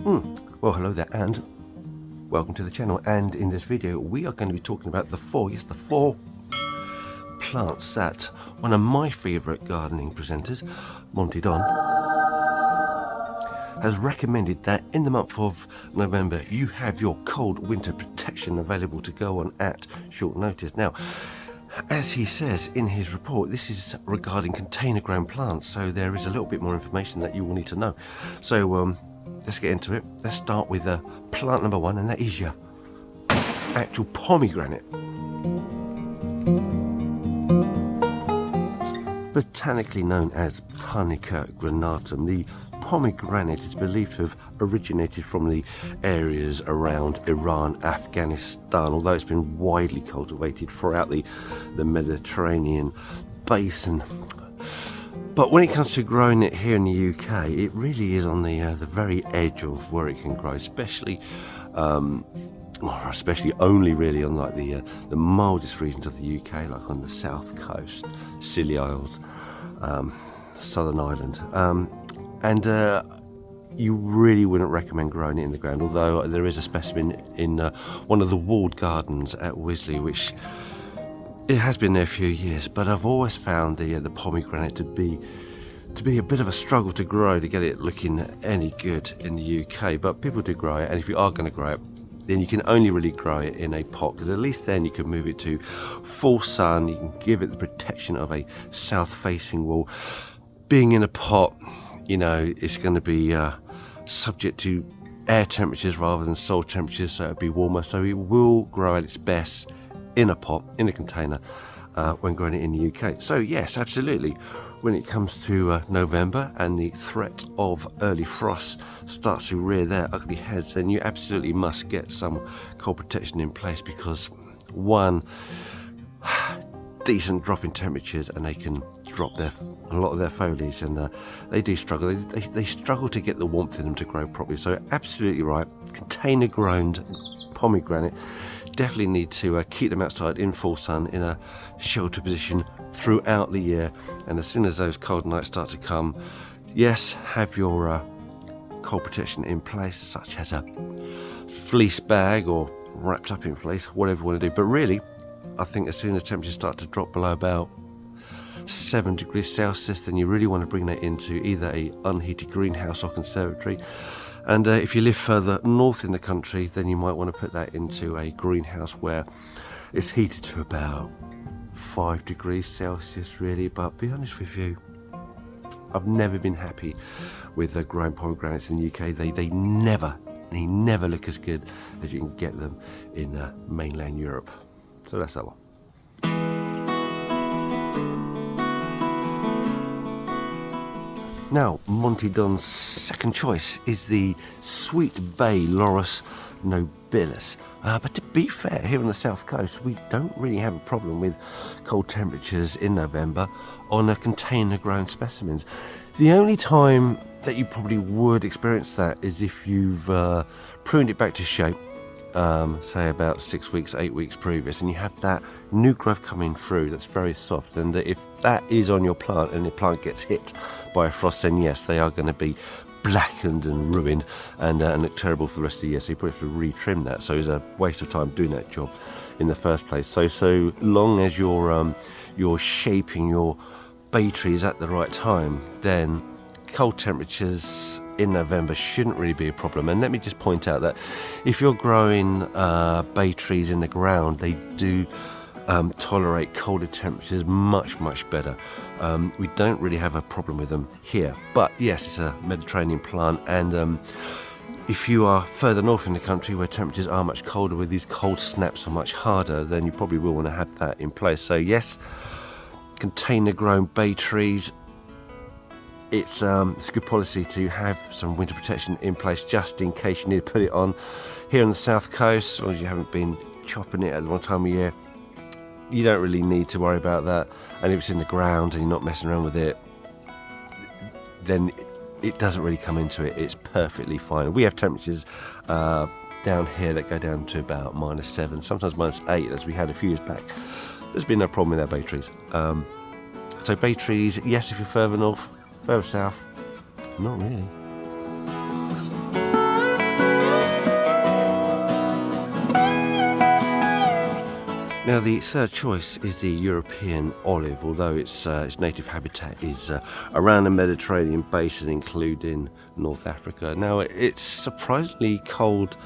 Well, hello there and welcome to the channel. And in this video we are going to be talking about the four plants that one of my favourite gardening presenters, Monty Don, has recommended that in the month of November you have your cold winter protection available to go on at short notice. Now, as he says in his report, this is regarding container grown plants, so there is a little bit more information that you will need to know. So let's get into it. Let's start with plant number one, and that is your actual pomegranate. Botanically known as Punica granatum, the pomegranate is believed to have originated from the areas around Iran, Afghanistan, although it's been widely cultivated throughout the Mediterranean basin. But when it comes to growing it here in the UK, it really is on the very edge of where it can grow, especially only really on like the mildest regions of the UK, like on the south coast, Scilly Isles, Southern Ireland, and you really wouldn't recommend growing it in the ground. Although there is a specimen in one of the walled gardens at Wisley, which it has been there a few years, but I've always found the pomegranate to be a bit of a struggle to grow, to get it looking any good in the UK. But people do grow it, and if you are going to grow it, then you can only really grow it in a pot, because at least then you can move it to full sun. You can give it the protection of a south-facing wall. Being in a pot, you know, it's going to be subject to air temperatures rather than soil temperatures, so it'll be warmer. So it will grow at its best in a pot, in a container, when growing it in the UK. So yes, absolutely. When it comes to November and the threat of early frost starts to rear their ugly heads, then you absolutely must get some cold protection in place, because one, decent drop in temperatures and they can drop a lot of their foliage, and they do struggle. They struggle to get the warmth in them to grow properly. So absolutely right, container grown pomegranate, definitely need to keep them outside in full sun in a shelter position throughout the year. And as soon as those cold nights start to come, yes, have your cold protection in place, such as a fleece bag or wrapped up in fleece, whatever you want to do. But really, I think as soon as temperatures start to drop below about 7 degrees Celsius, then you really want to bring that into either a unheated greenhouse or conservatory. And if you live further north in the country, then you might want to put that into a greenhouse where it's heated to about 5 degrees Celsius really. But be honest with you, I've never been happy with growing pomegranates in the UK. They never look as good as you can get them in mainland Europe. So that's that one. Now, Monty Don's second choice is the Sweet Bay Laurus Nobilis. But to be fair, here on the south coast, we don't really have a problem with cold temperatures in November on container grown specimens. The only time that you probably would experience that is if you've pruned it back to shape, say about 6 weeks, 8 weeks previous, and you have that new growth coming through that's very soft. And if that is on your plant and the plant gets hit by a frost, then yes, they are going to be blackened and ruined and look terrible for the rest of the year. So you probably have to retrim that. So it's a waste of time doing that job in the first place. So long as you're shaping your bay trees at the right time, then cold temperatures in November shouldn't really be a problem. And let me just point out that if you're growing bay trees in the ground, they do tolerate colder temperatures much better. We don't really have a problem with them here, but yes, it's a Mediterranean plant, and if you are further north in the country where temperatures are much colder, where these cold snaps are much harder, then you probably will want to have that in place. So yes, container grown bay trees, it's a good policy to have some winter protection in place just in case you need to put it on. Here on the south coast, as long as you haven't been chopping it at the wrong time of year, you don't really need to worry about that. And if it's in the ground and you're not messing around with it, then it doesn't really come into it. It's perfectly fine. We have temperatures down here that go down to about -7, sometimes -8, as we had a few years back. There's been no problem with our bay trees. So bay trees, yes, if you're further north, further south, not really. the third choice is the European olive, although its native habitat is around the Mediterranean basin, including North Africa. Now, it's surprisingly cold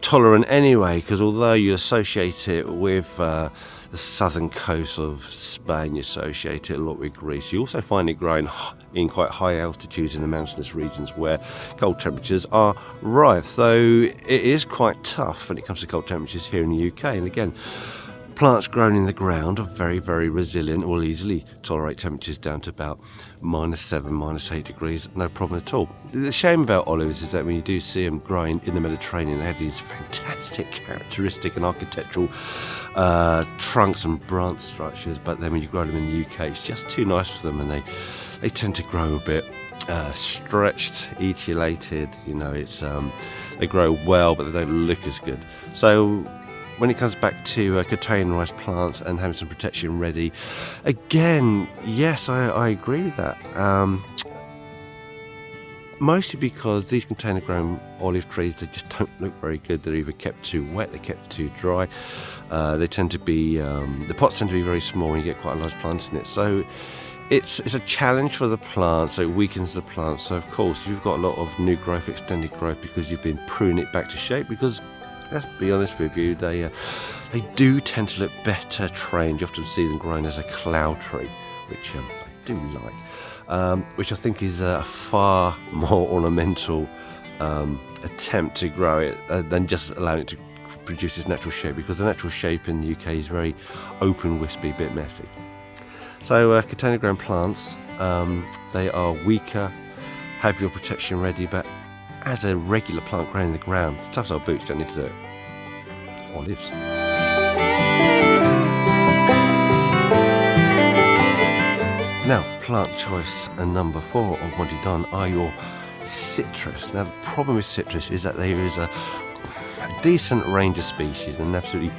tolerant anyway, because although you associate it with the southern coast of Spain, you associate it a lot with Greece, you also find it growing in quite high altitudes in the mountainous regions where cold temperatures are rife. So it is quite tough when it comes to cold temperatures here in the UK. And again, plants grown in the ground are very, very resilient, will easily tolerate temperatures down to about -7, -8 degrees, no problem at all. The shame about olives is that when you do see them growing in the Mediterranean, they have these fantastic characteristic and architectural trunks and branch structures, but then when you grow them in the UK, it's just too nice for them, and they tend to grow a bit stretched, etiolated. You know, it's they grow well, but they don't look as good. So when it comes back to containerised plants and having some protection ready, again, yes, I agree with that. Mostly because these container-grown olive trees, they just don't look very good. They're either kept too wet, they're kept too dry. They tend to be, the pots tend to be very small when you get quite a large plant in it. So it's a challenge for the plant, so it weakens the plant. So of course, if you've got a lot of new growth, extended growth, because you've been pruning it back to shape, because let's be honest with you, they do tend to look better trained. You often see them growing as a cloud tree, which I do like, which I think is a far more ornamental attempt to grow it than just allowing it to produce its natural shape, because the natural shape in the UK is very open, wispy, a bit messy. So container grown plants, they are weaker, have your protection ready, but as a regular plant growing in the ground, it's tough as our boots, don't need to do it. Olives. Now, plant choice number 4 of Monty Don are your citrus. Now, the problem with citrus is that there is a decent range of species, an absolutely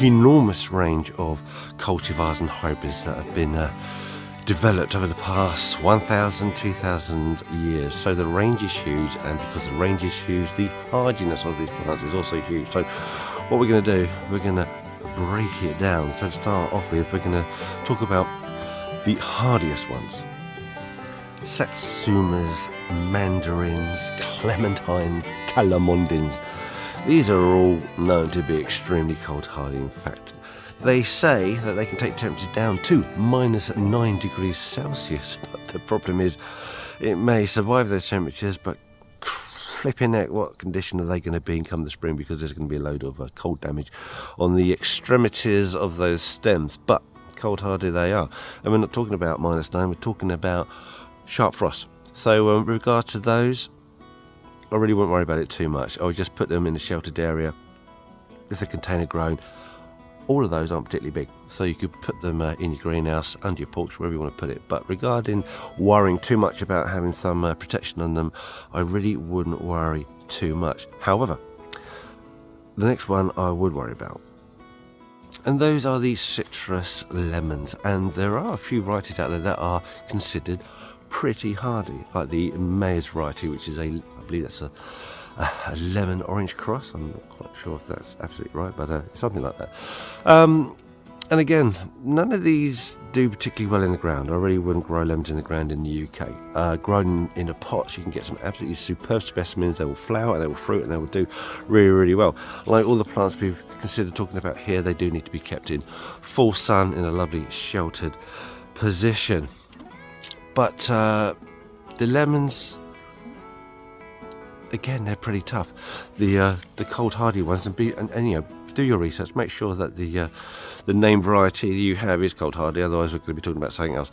enormous range of cultivars and hybrids that have been developed over the past 1,000, 2,000 years. So the range is huge, and because the range is huge, the hardiness of these plants is also huge. So what we're going to do, we're going to break it down. So to start off with, we're going to talk about the hardiest ones. Satsumas, mandarins, clementines, calamondins. These are all known to be extremely cold hardy. In fact, they say that they can take temperatures down to -9 degrees Celsius, but the problem is it may survive those temperatures, but flipping heck, what condition are they going to be in come the spring, because there's going to be a load of cold damage on the extremities of those stems. But cold hardy they are, and we're not talking about -9, we're talking about sharp frost. So with regard to those, I really wouldn't worry about it too much. I would just put them in a sheltered area with a container grown. All of those aren't particularly big, so you could put them in your greenhouse, under your porch, wherever you want to put it. But regarding worrying too much about having some protection on them, I really wouldn't worry too much. However, the next one I would worry about, and those are the citrus lemons. And there are a few varieties out there that are considered pretty hardy, like the Mays variety, which is I believe that's a lemon orange cross. I'm not quite sure if that's absolutely right, but something like that. And again, none of these do particularly well in the ground. I really wouldn't grow lemons in the ground in the UK. Grown in a pot, you can get some absolutely superb specimens. They will flower, they will fruit, and they will do really, really well. Like all the plants we've considered talking about here, they do need to be kept in full sun in a lovely sheltered position. But the lemons, again, they're pretty tough. The cold hardy ones, and you know, do your research. Make sure that the name variety you have is cold hardy. Otherwise, we're going to be talking about something else.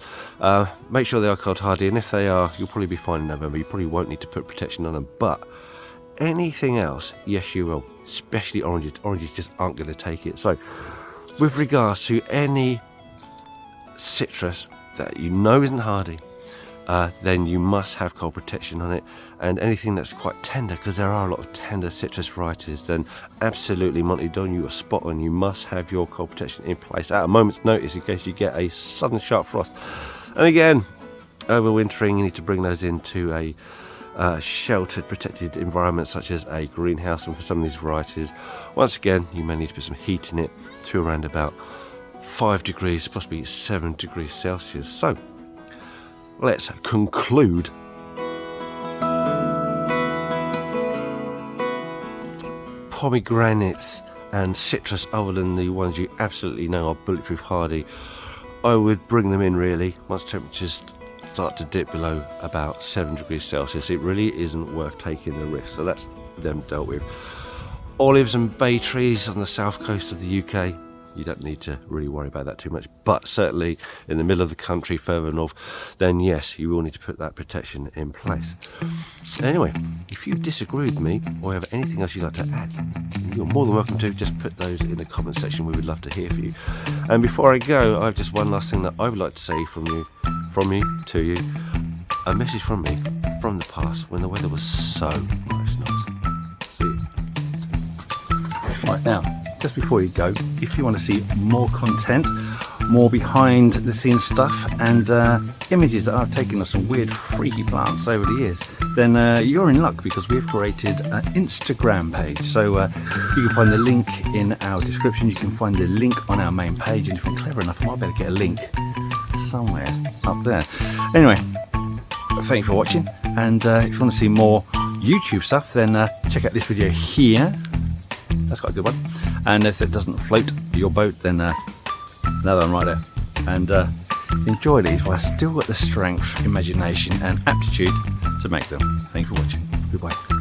Make sure they are cold hardy, and if they are, you'll probably be fine in November. You probably won't need to put protection on them. But anything else, yes, you will. Especially oranges. Oranges just aren't going to take it. So, with regards to any citrus that you know isn't hardy, then you must have cold protection on it. And anything that's quite tender, because there are a lot of tender citrus varieties, then absolutely, Monty Don, you are spot on. You must have your cold protection in place at a moment's notice in case you get a sudden sharp frost. And again, overwintering, you need to bring those into a sheltered, protected environments such as a greenhouse, and for some of these varieties, once again, you may need to put some heat in it to around about 5 degrees, possibly 7 degrees Celsius. So let's conclude. Pomegranates and citrus, other than the ones you absolutely know are bulletproof hardy, I would bring them in really once temperatures start to dip below about 7 degrees Celsius. It really isn't worth taking the risk. So that's them dealt with. Olives and bay trees on the south coast of the UK, you don't need to really worry about that too much, but certainly in the middle of the country further north, then yes, you will need to put that protection in place. Anyway, if you disagree with me or have anything else you'd like to add, you're more than welcome to. Just put those in the comment section. We would love to hear from you. And before I go, I have just one last thing that I would like to say from me to you, a message from me from the past when the weather was so nice. See you. Right, now, just before you go, if you want to see more content, more behind the scenes stuff, and images that I've taken of some weird freaky plants over the years, then you're in luck, because we've created an Instagram page. So you can find the link in our description, you can find the link on our main page, and if I'm clever enough, I might be able to get a link somewhere up there. Anyway, thank you for watching, and if you want to see more YouTube stuff, then check out this video here. That's quite a good one. And if it doesn't float your boat, then another one right there. And enjoy these while I still got the strength, imagination and aptitude to make them. Thank you for watching. Goodbye.